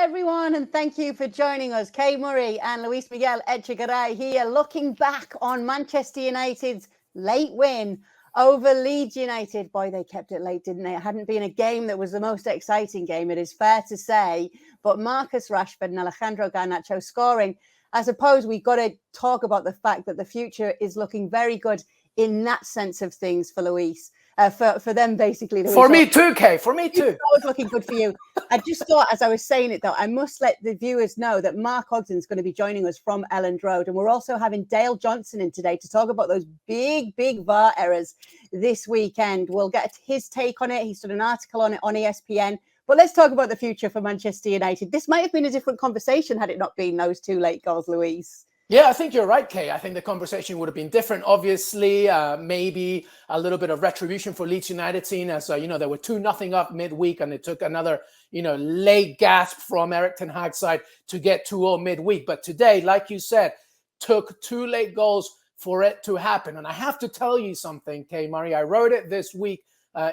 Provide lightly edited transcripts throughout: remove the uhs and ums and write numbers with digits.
everyone, and thank you for joining us. Kay Murray and Luis Miguel Echegaray here, looking back on Manchester United's late win over Leeds United. Boy, they kept it late, didn't they? It hadn't been a game that was the most exciting game, it is fair to say. But Marcus Rashford and Alejandro Garnacho scoring. I suppose we've got to talk about the fact that the future is looking very good in that sense of things for Luis. For them, basically. For me too, Kay. For me too. It's always looking good for you. I just thought, as I was saying it, though, I must let the viewers know that Mark Ogden is going to be joining us from Elland Road. And we're also having Dale Johnson in today to talk about those big VAR errors this weekend. We'll get his take on it. He's done an article on it on ESPN. But let's talk about the future for Manchester United. This might have been a different conversation had it not been those two late goals, Luis. Yeah, I think you're right, Kay. I think the conversation would have been different. Obviously, maybe a little bit of retribution for Leeds United team as, they were 2-0 up midweek and it took another, late gasp from Erik ten Hag's side to get 2-0 midweek. But today, like you said, took 2 late goals for it to happen. And I have to tell you something, Kay Murray. I wrote it this week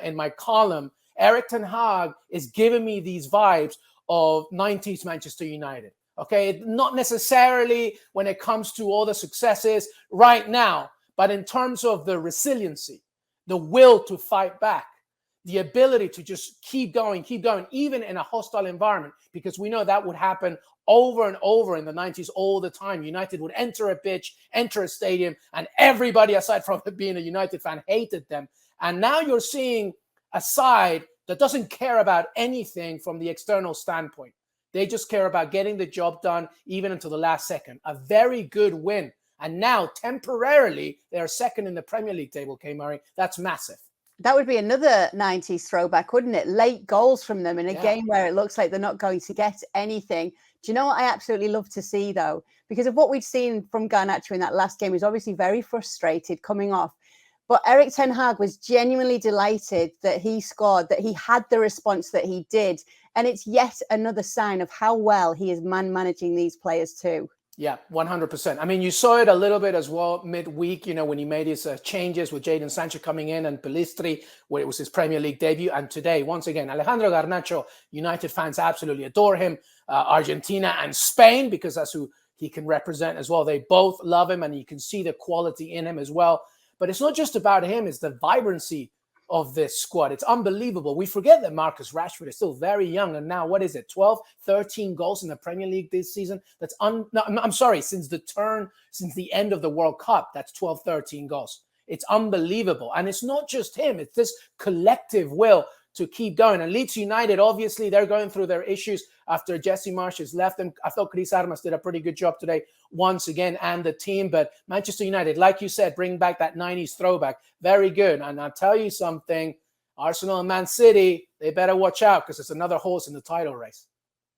in my column. Erik ten Hag is giving me these vibes of 90s Manchester United. Okay, not necessarily when it comes to all the successes right now, but in terms of the resiliency, the will to fight back, the ability to just keep going, even in a hostile environment, because we know that would happen over and over in the 90s all the time. United would enter a pitch, enter a stadium, and everybody, aside from being a United fan, hated them. And now you're seeing a side that doesn't care about anything from the external standpoint. They just care about getting the job done, even until the last second. A very good win. And now, temporarily, they're second in the Premier League table, Kay Murray. That's massive. That would be another 90s throwback, wouldn't it? Late goals from them in a game where it looks like they're not going to get anything. Do you know what I absolutely love to see, though? Because of what we've seen from Garnacho in that last game, he's obviously very frustrated coming off. But Erik ten Hag was genuinely delighted that he scored, that he had the response that he did. And it's yet another sign of how well he is managing these players too. Yeah, 100%. I mean, you saw it a little bit as well midweek, when he made his changes with Jadon Sancho coming in and Pelistri, where it was his Premier League debut. And today, once again, Alejandro Garnacho, United fans absolutely adore him. Argentina and Spain, because that's who he can represent as well. They both love him, and you can see the quality in him as well. But it's not just about him, it's the vibrancy of this squad. It's unbelievable. We forget that Marcus Rashford is still very young. And now, what is it? 12, 13 goals in the Premier League this season. That's since the end of the World Cup, that's 12, 13 goals. It's unbelievable. And it's not just him. It's this collective will to keep going. And Leeds United, obviously, they're going through their issues after Jesse Marsch has left them. I thought Chris Armas did a pretty good job today once again, and the team. But Manchester United, like you said, bring back that 90s throwback. Very good. And I'll tell you something, Arsenal and Man City, they better watch out because it's another horse in the title race.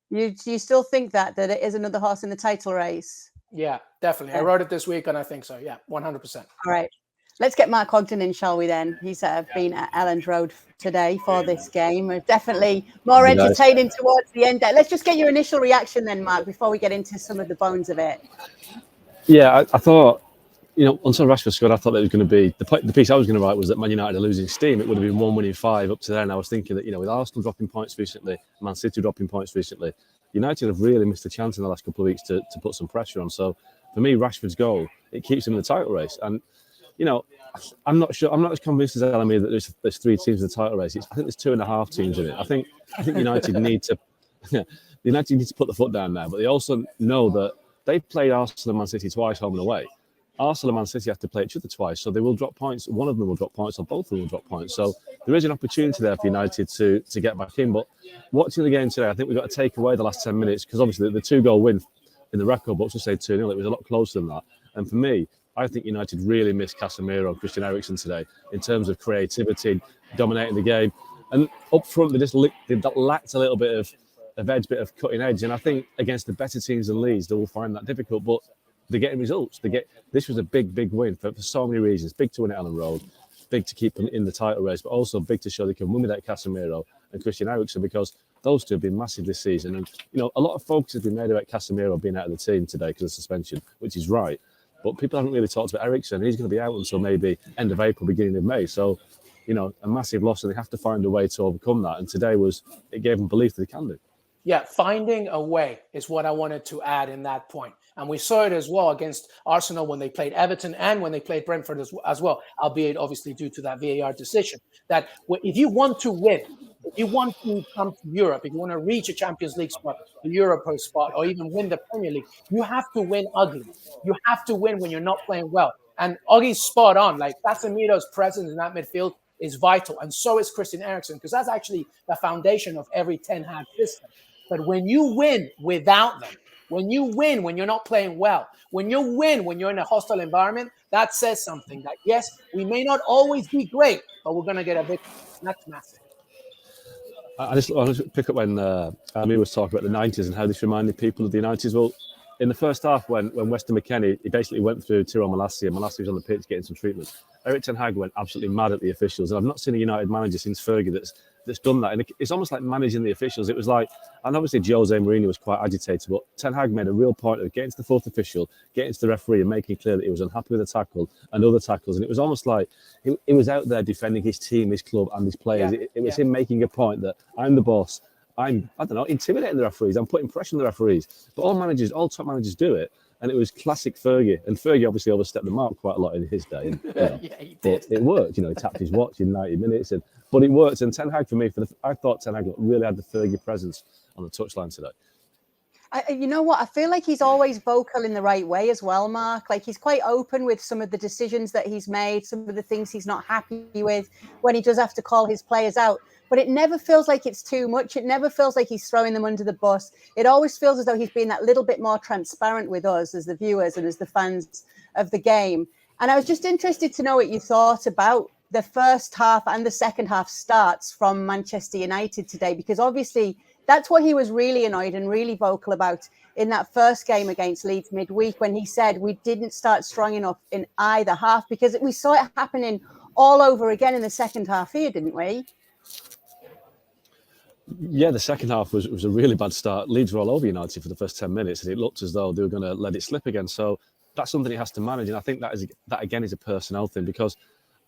You still think that it is another horse in the title race? Yeah, definitely. Yeah. I wrote it this week and I think so. Yeah, 100%. All right. Let's get Mark Ogden in, shall we then? He's been at Elland Road today for this game. Definitely more entertaining towards the end. Let's just get your initial reaction then, Mark, before we get into some of the bones of it. Yeah, I thought, until Rashford scored, I thought that it was going to be, the piece I was going to write was that Man United are losing steam. It would have been 1 winning 5 up to there. And I was thinking that, with Arsenal dropping points recently, Man City dropping points recently, United have really missed a chance in the last couple of weeks to put some pressure on. So for me, Rashford's goal, it keeps them in the title race. And I'm not sure. I'm not as convinced as Elami that there's 3 teams in the title race. I think there's 2.5 teams in it. I think United need to put the foot down now. But they also know that they've played Arsenal and Man City twice home and away. Arsenal and Man City have to play each other twice, so they will drop points. One of them will drop points, or both of them will drop points. So there is an opportunity there for United to get back in. But watching the game today, I think we've got to take away the last 10 minutes because obviously the 2-goal win in the record books will say 2-0. It was a lot closer than that. And for me, I think United really missed Casemiro and Christian Eriksen today in terms of creativity, dominating the game. And up front, they lacked a little bit of edge, bit of cutting edge. And I think against the better teams than Leeds, they will find that difficult. But they're getting results. This was a big win for so many reasons. Big to win at Elland Road, big to keep them in the title race, but also big to show they can win without Casemiro and Christian Eriksen because those two have been massive this season. And, a lot of focus has been made about Casemiro being out of the team today because of suspension, which is right. But people haven't really talked about Eriksen. He's going to be out until maybe end of April, beginning of May. So, a massive loss, and they have to find a way to overcome that. And today it gave them belief that they can do. Yeah, finding a way is what I wanted to add in that point. And we saw it as well against Arsenal when they played Everton and when they played Brentford as well, albeit obviously due to that VAR decision. That if you want to win, if you want to come to Europe, if you want to reach a Champions League spot, a Europa spot, or even win the Premier League, you have to win ugly. You have to win when you're not playing well. And Oggie's spot on. Like Casemiro's presence in that midfield is vital. And so is Christian Eriksen, because that's actually the foundation of every Ten Hag system. But when you win without them, when you win when you're not playing well, when you win when you're in a hostile environment, that says something that, yes, we may not always be great, but we're going to get a victory. That's massive. I just pick up when Amir was talking about the 90s and how this reminded people of the 90s. Well, in the first half, when Weston McKennie, he basically went through Tyrone Malacia, and Malacia was on the pitch getting some treatment. Eric Ten Hag went absolutely mad at the officials, and I've not seen a United manager since Fergie that's done that. And it's almost like managing the officials. It was like, and obviously Jose Mourinho was quite agitated, but Ten Hag made a real point of getting to the fourth official, getting to the referee, and making clear that he was unhappy with the tackle and other tackles. And it was almost like he was out there defending his team, his club, and his players. Yeah. It was him making a point that I'm the boss. I don't know, intimidating the referees. I'm putting pressure on the referees. But all top managers do it. And it was classic Fergie. And Fergie obviously overstepped the mark quite a lot in his day. And, Yeah, he did. But it worked. He tapped his watch in 90 minutes. But it worked. And Ten Hag, for me, I thought Ten Hag really had the Fergie presence on the touchline today. You know what? I feel like he's always vocal in the right way as well, Mark. Like he's quite open with some of the decisions that he's made, some of the things he's not happy with when he does have to call his players out. But it never feels like it's too much. It never feels like he's throwing them under the bus. It always feels as though he's being that little bit more transparent with us as the viewers and as the fans of the game. And I was just interested to know what you thought about the first half and the second half starts from Manchester United today, because obviously that's what he was really annoyed and really vocal about in that first game against Leeds midweek, when he said we didn't start strong enough in either half, because we saw it happening all over again in the second half here, didn't we? Yeah, the second half was a really bad start. Leeds were all over United for the first 10 minutes, and it looked as though they were going to let it slip again. So that's something he has to manage, and I think that again is a personnel thing, because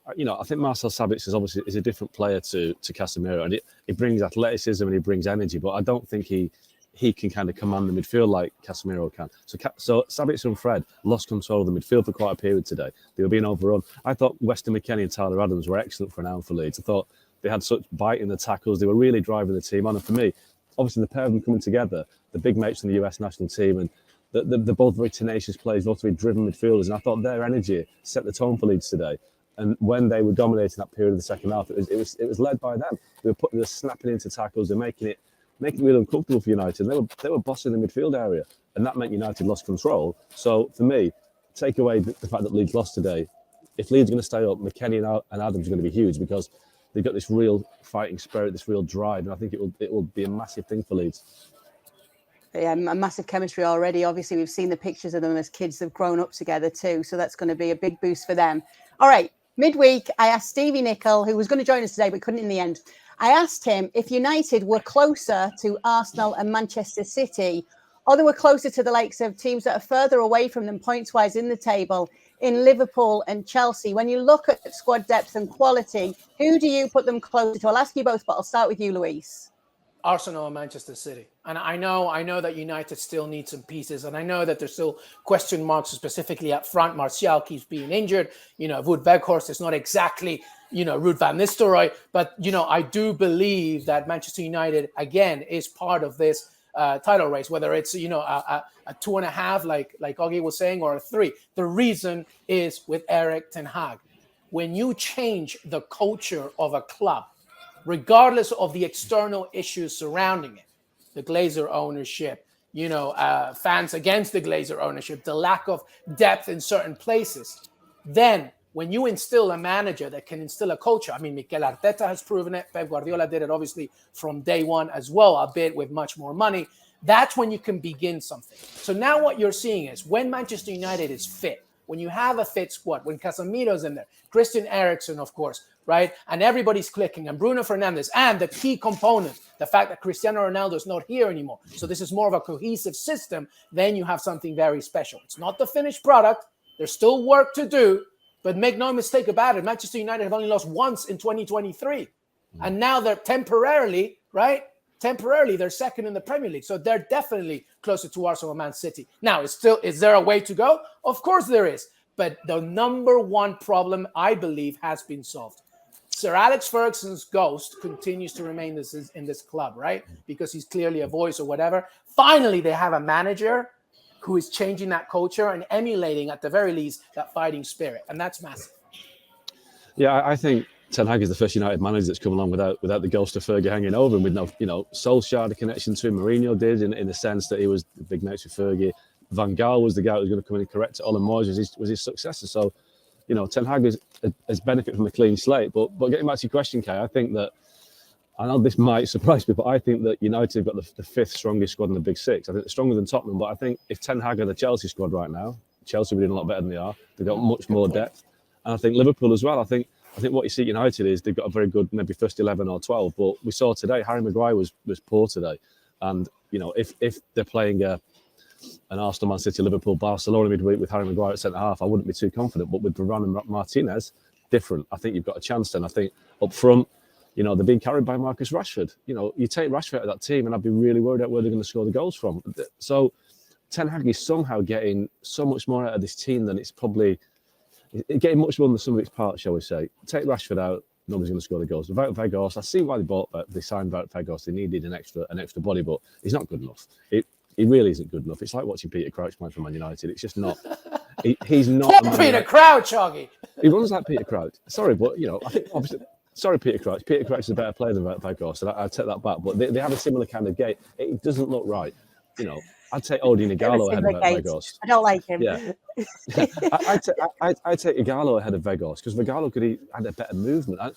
I think Marcel Sabitzer is a different player to Casemiro, and he brings athleticism and he brings energy, but I don't think he can kind of command the midfield like Casemiro can. So Sabitzer and Fred lost control of the midfield for quite a period today. They were being overrun. I thought Weston McKennie and Tyler Adams were excellent for an hour for Leeds. I thought they had such bite in the tackles. They were really driving the team on. And for me, obviously the pair of them coming together, the big mates from the US national team, and they're both very tenacious players, both very driven midfielders. And I thought their energy set the tone for Leeds today. And when they were dominating that period of the second half, it was led by them. They were snapping into tackles. They're making it really uncomfortable for United. They were bossing the midfield area, and that meant United lost control. So for me, take away the fact that Leeds lost today. If Leeds are going to stay up, McKennie and Adams are going to be huge, because they've got this real fighting spirit, this real drive, and I think it will be a massive thing for Leeds. Yeah, a massive chemistry already. Obviously, we've seen the pictures of them as kids. They've grown up together too, so that's going to be a big boost for them. All right, midweek, I asked Stevie Nicol, who was going to join us today but couldn't in the end. I asked him if United were closer to Arsenal and Manchester City, or they were closer to the likes of teams that are further away from them points-wise in the table, in Liverpool and Chelsea. When you look at squad depth and quality, who do you put them closer to? I'll ask you both, but I'll start with you, Luis. Arsenal and Manchester City. And I know that United still needs some pieces, and I know that there's still question marks, specifically up front. Martial keeps being injured. Wout Weghorst is not exactly, Ruud van Nistelrooy, but, I do believe that Manchester United, again, is part of this title race, whether it's, a 2.5, like Oggie was saying, or a 3. The reason is with Eric Ten Hag. When you change the culture of a club, regardless of the external issues surrounding it, the Glazer ownership, fans against the Glazer ownership, the lack of depth in certain places, then when you instill a manager that can instill a culture, I mean, Mikel Arteta has proven it, Pep Guardiola did it obviously from day one as well, a bit with much more money, that's when you can begin something. So now what you're seeing is when Manchester United is fit, when you have a fit squad, when Casemiro's in there, Christian Eriksen, of course, right? And everybody's clicking, and Bruno Fernandes, and the key component, the fact that Cristiano Ronaldo is not here anymore. So this is more of a cohesive system. Then you have something very special. It's not the finished product. There's still work to do, but make no mistake about it. Manchester United have only lost once in 2023. And now they're temporarily, right, temporarily they're second in the Premier League. So they're definitely closer to Arsenal and Man City. Now, is there a way to go? Of course there is. But the number one problem, I believe, has been solved. Sir Alex Ferguson's ghost continues to remain in this club, right? Because he's clearly a voice or whatever. Finally, they have a manager who is changing that culture and emulating, at the very least, that fighting spirit. And that's massive. Yeah, I think Ten Hag is the first United manager that's come along without the ghost of Fergie hanging over him, with no, Solskjaer had a connection to him. Mourinho did in the sense that he was the big mates with Fergie. Van Gaal was the guy who was going to come in and correct it. Olin Moyes was his successor. So, Ten Hag has benefited from a clean slate. But getting back to your question, Kay, I think that, I know this might surprise me, but I think that United have got the fifth strongest squad in the Big Six. I think they're stronger than Tottenham, but I think if Ten Hag had the Chelsea squad right now, Chelsea would be doing a lot better than they are. They've got much more depth. And I think Liverpool as well. I think what you see at United is they've got a very good, maybe first 11 or 12, but we saw today, Harry Maguire was poor today. And, if they're playing an Arsenal, Man City, Liverpool, Barcelona midweek with Harry Maguire at centre-half, I wouldn't be too confident. But with Varane and Martinez, different. I think you've got a chance then. I think up front, they're being carried by Marcus Rashford. You take Rashford out of that team and I'd be really worried about where they're going to score the goals from. So Ten Hag is somehow getting so much more out of this team than it's probably... getting much more than the sum of its parts, shall we say. Take Rashford out, nobody's going to score the goals. Without Weghorst, I see why they signed Weghorst. They needed an extra body, but he's not good enough. He really isn't good enough. It's like watching Peter Crouch play for Man United. It's just not. He's not. Peter Crouch, Oggy. He runs like Peter Crouch. Sorry, but I think obviously. Sorry, Peter Crouch. Peter Crouch is a better player than Weghorst, so I'd take that back. But they have a similar kind of game. It doesn't look right. I'd take Odin Ighalo ahead of Weghorst. I don't like him. Yeah. I'd take Ighalo ahead of Weghorst because Ighalo had a better movement.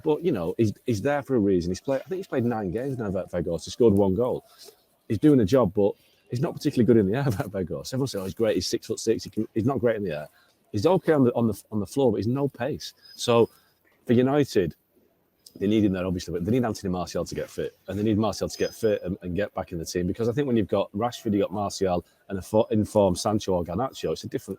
But he's there for a reason. I think he's played 9 games now. Weghorst. He scored 1 goal. He's doing a job, but he's not particularly good in the air. Weghorst. Everyone says, "Oh, he's great. He's 6'6". He's not great in the air. He's okay on the floor, but he's no pace. So for United, they need him there, obviously, but they need Anthony Martial to get fit. And they need Martial to get fit and get back in the team. Because I think when you've got Rashford, you've got Martial, and a informed Sancho or Garnacho, it's a different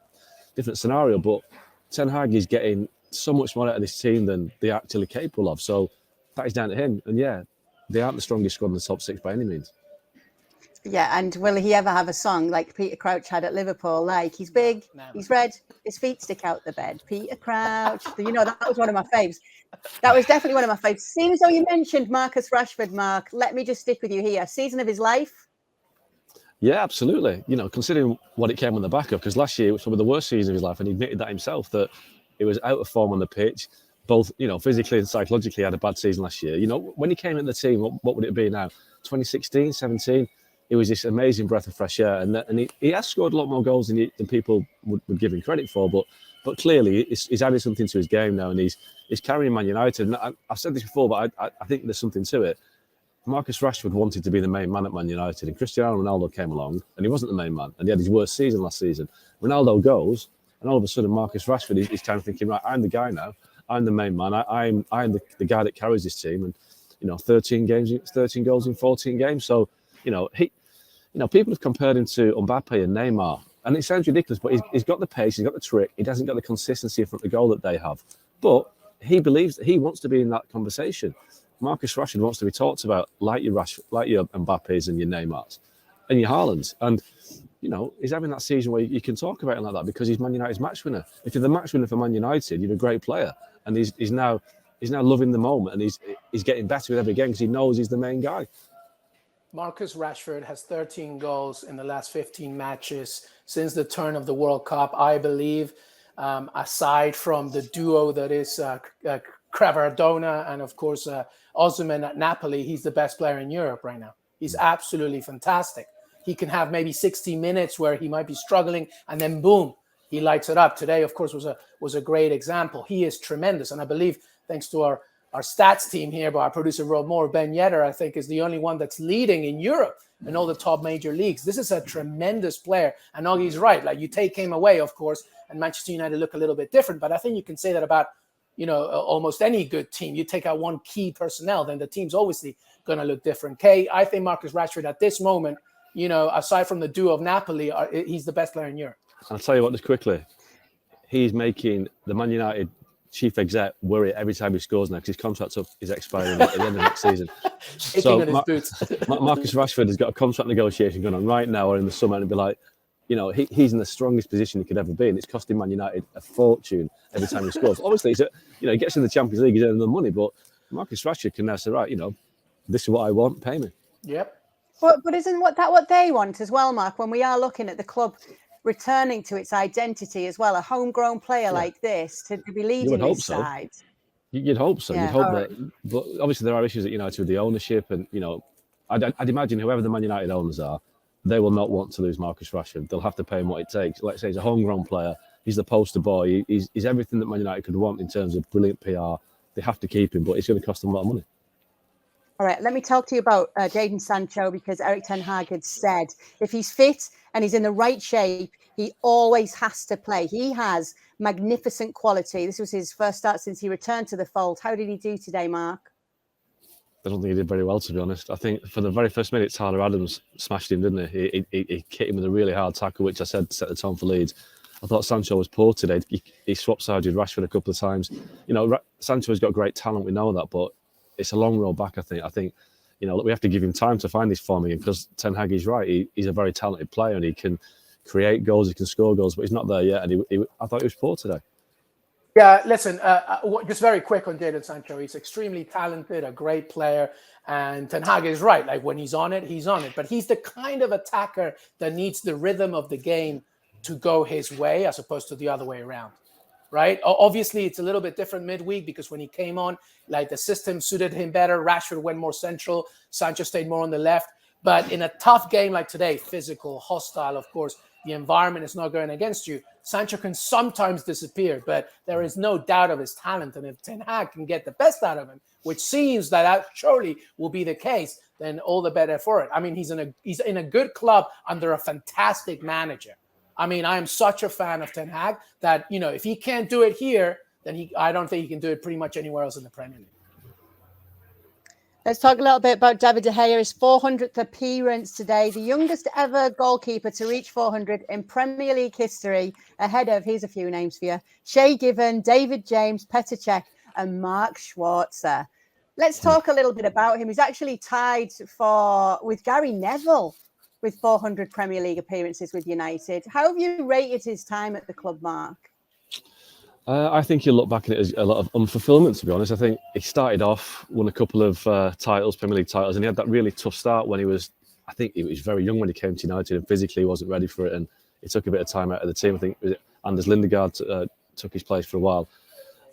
scenario. But Ten Hag is getting so much more out of this team than they're actually capable of. So that is down to him. And yeah, they aren't the strongest squad in the top 6 by any means. Yeah, and will he ever have a song like Peter Crouch had at Liverpool? Like, he's big, he's red, his feet stick out the bed. Peter Crouch. That was one of my faves. That was definitely one of my faves. Seems though you mentioned Marcus Rashford, Mark. Let me just stick with you here. Season of his life? Yeah, absolutely. Considering what it came on the back of, because last year it was probably the worst season of his life, and he admitted that himself, that it was out of form on the pitch, both, physically and psychologically. He had a bad season last year. When he came in the team, what would it be now? 2016, 17? It was this amazing breath of fresh air, and he has scored a lot more goals than people would give him credit for. But clearly, he's added something to his game now, and he's carrying Man United. And I've said this before, but I think there's something to it. Marcus Rashford wanted to be the main man at Man United, and Cristiano Ronaldo came along, and he wasn't the main man, and he had his worst season last season. Ronaldo goes, and all of a sudden, Marcus Rashford is kind of thinking, right, I'm the guy now. I'm the main man. I'm the guy that carries this team, and 13 goals in 14 games. So people have compared him to Mbappe and Neymar, and it sounds ridiculous, but he's got the pace, he's got the trick, he hasn't got the consistency from the goal that they have. But he believes that he wants to be in that conversation. Marcus Rashford wants to be talked about like your Mbappes and your Neymars and your Haalands. And, he's having that season where you can talk about him like that because he's Man United's match winner. If you're the match winner for Man United, you're a great player. And he's now loving the moment, and he's getting better with every game because he knows he's the main guy. Marcus Rashford has 13 goals in the last 15 matches since the turn of the World Cup, I believe. Aside from the duo that is Cravardona and, of course, Osimhen at Napoli, he's the best player in Europe right now. He's absolutely fantastic. He can have maybe 60 minutes where he might be struggling, and then boom, he lights it up. Today, of course, was a great example. He is tremendous, and I believe thanks to our stats team here, but our producer Rob Moore, Ben Yedder, I think, is the only one that's leading in Europe in all the top major leagues. This is a tremendous player. And Oggy's right. Like, you take him away, of course, and Manchester United look a little bit different. But I think you can say that about, almost any good team. You take out one key personnel, then the team's obviously going to look different. Kay, I think Marcus Rashford at this moment, aside from the duo of Napoli, he's the best player in Europe. I'll tell you what, just quickly, he's making the Man United chief exec worry every time he scores now because his contract is expiring at the end of next season. Shaking on his boots. Marcus Rashford has got a contract negotiation going on right now or in the summer, and it'd be like, you know, he's in the strongest position he could ever be, and it's costing Man United a fortune every time he scores. Obviously, he gets in the Champions League, he's earning the money, but Marcus Rashford can now say, right, you know, this is what I want, pay me. Yep. But isn't what they want as well, Mark? When we are looking at the club returning to its identity as well, a homegrown player like this to be leading his side. You'd hope so. Yeah, You'd hope that. But obviously, there are issues at United with the ownership, and you know, I'd imagine whoever the Man United owners are, they will not want to lose Marcus Rashford. They'll have to pay him what it takes. Let's say he's a homegrown player. He's the poster boy. He's everything that Man United could want in terms of brilliant PR. They have to keep him, but it's going to cost them a lot of money. All right, let me talk to you about Jadon Sancho, because Erik ten Hag had said if he's fit and he's in the right shape, he always has to play. He has magnificent quality. This was his first start since he returned to the fold. How did he do today, Mark? I don't think he did very well, to be honest. I think for the very first minute, Tyler Adams smashed him, didn't he? He hit him with a really hard tackle, which I said set the tone for Leeds. I thought Sancho was poor today. He swapped sides with Rashford a couple of times. You know, Sancho's got great talent, we know that, but it's a long road back, I think. I think, you know, we have to give him time to find his form again, because Ten Hag is right. He's a very talented player and he can create goals, he can score goals, but he's not there yet. And I thought he was poor today. Yeah, listen, just very quick on Jadon Sancho. He's extremely talented, a great player. And Ten Hag is right. Like, when he's on it, he's on it. But he's the kind of attacker that needs the rhythm of the game to go his way as opposed to the other way around, right? Obviously, it's a little bit different midweek because when he came on, like, the system suited him better. Rashford went more central. Sancho stayed more on the left. But in a tough game like today, physical, hostile, of course, the environment is not going against you. Sancho can sometimes disappear, but there is no doubt of his talent. And if Ten Hag can get the best out of him, which seems that surely will be the case, then all the better for it. I mean, he's in a good club under a fantastic manager. I mean, I am such a fan of Ten Hag that, you know, if he can't do it here, then I don't think he can do it pretty much anywhere else in the Premier League. Let's talk a little bit about David De Gea. His 400th appearance today, the youngest ever goalkeeper to reach 400 in Premier League history, ahead of, here's a few names for you, Shay Given, David James, Petr Cech, and Mark Schwarzer. Let's talk a little bit about him. He's actually tied with Gary Neville with 400 Premier League appearances with United. How have you rated his time at the club, Mark? I think you look back at it as a lot of unfulfillment, to be honest. I think he started off, won a couple of titles, Premier League titles, and he had that really tough start when he was very young when he came to United, and physically he wasn't ready for it, and it took a bit of time out of the team. I think Anders Lindegaard took his place for a while.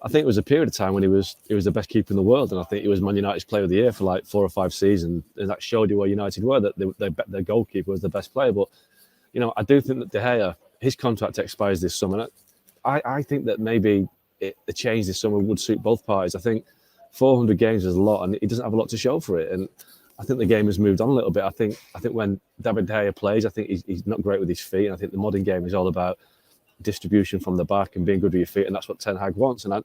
I think it was a period of time when he was the best keeper in the world, and I think he was Man United's Player of the Year for like 4 or 5 seasons, and that showed you where United were, that their goalkeeper was the best player. But, you know, I do think that De Gea, his contract expires this summer. I think that maybe the change this summer would suit both parties. I think 400 games is a lot, and he doesn't have a lot to show for it. And I think the game has moved on a little bit. I think when David De Gea plays, I think he's not great with his feet. And I think the modern game is all about distribution from the back and being good with your feet, and that's what Ten Hag wants. And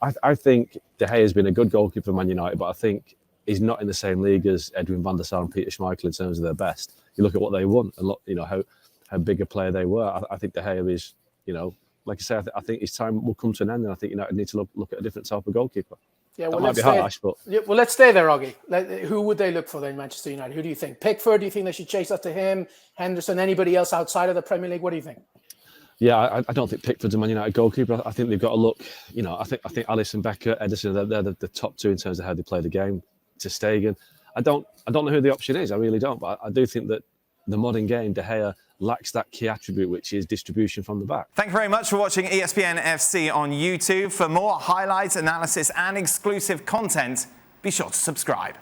I think De Gea has been a good goalkeeper for Man United, but I think he's not in the same league as Edwin van der Sar and Peter Schmeichel in terms of their best. You look at what they won and look, you know, how big a player they were. I think De Gea is, you know, like I say, I think his time will come to an end, and I think United need to look at a different type of goalkeeper. Yeah, well, that might be harsh, but well, let's stay there, Oggy. Who would they look for then, Manchester United? Who do you think? Pickford? Do you think they should chase after him? Henderson? Anybody else outside of the Premier League? What do you think? Yeah, I don't think Pickford's a Man United goalkeeper. I think they've got to look. You know, I think Alisson, Becker, Ederson, they're the top 2 in terms of how they play the game. To Stegen, I don't know who the option is. I really don't. But I do think that the modern game, De Gea lacks that key attribute, which is distribution from the back. Thank you very much for watching ESPN FC on YouTube. For more highlights, analysis, and exclusive content, be sure to subscribe.